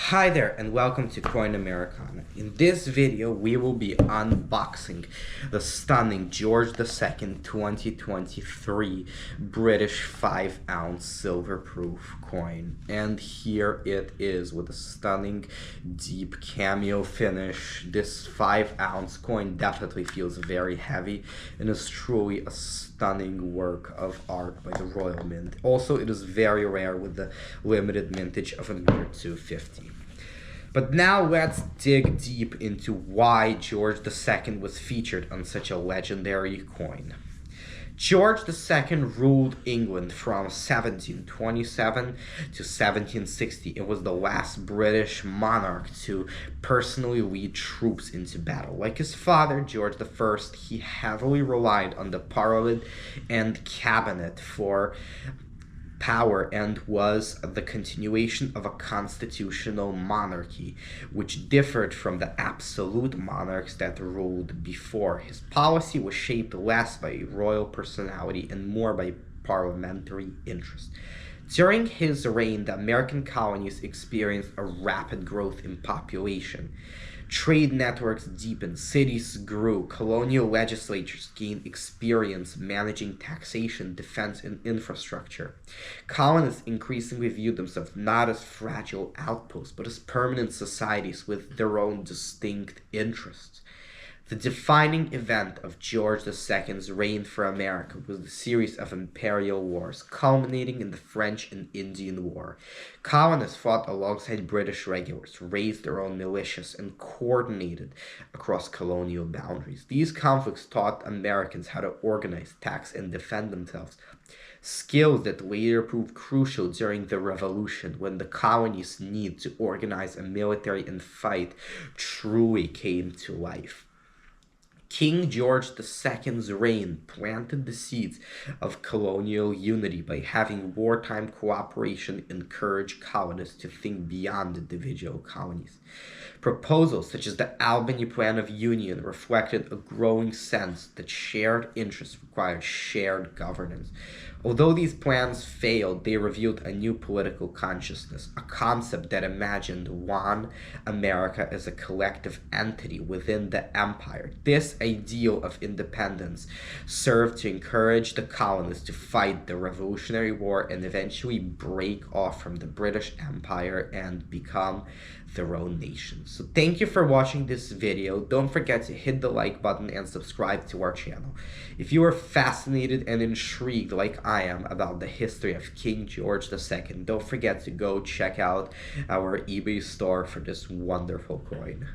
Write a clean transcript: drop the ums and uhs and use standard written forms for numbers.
Hi there and welcome to Coin Americana. In this video we will be unboxing the stunning George II 2023 British 5-ounce silver proof coin. And here it is with a stunning deep cameo finish. This 5-ounce coin definitely feels very heavy and is truly a stunning work of art by the Royal Mint. Also, it is very rare with the limited mintage of a mere 250. But now let's dig deep into why George II was featured on such a legendary coin. George II ruled England from 1727 to 1760. It was the last British monarch to personally lead troops into battle. Like his father, George I, he heavily relied on the Parliament and cabinet for power and was the continuation of a constitutional monarchy, which differed from the absolute monarchs that ruled before. His policy was shaped less by royal personality and more by parliamentary interest. During his reign, the American colonies experienced a rapid growth in population. Trade networks deepened, cities grew, colonial legislatures gained experience managing taxation, defense, and infrastructure. Colonists increasingly viewed themselves not as fragile outposts, but as permanent societies with their own distinct interests. The defining event of George II's reign for America was the series of imperial wars, culminating in the French and Indian War. Colonists fought alongside British regulars, raised their own militias, and coordinated across colonial boundaries. These conflicts taught Americans how to organize, tax, and defend themselves, skills that later proved crucial during the Revolution, when the colonies' need to organize a military and fight truly came to life. King George II's reign planted the seeds of colonial unity by having wartime cooperation encourage colonists to think beyond individual colonies. Proposals such as the Albany Plan of Union reflected a growing sense that shared interests required shared governance. Although these plans failed, they revealed a new political consciousness, a concept that imagined one America as a collective entity within the empire. This ideal of independence served to encourage the colonists to fight the Revolutionary War and eventually break off from the British Empire and become their own nation. So thank you for watching this video. Don't forget to hit the like button and subscribe to our channel. If you are fascinated and intrigued like I am about the history of King George II, don't forget to go check out our eBay store for this wonderful coin.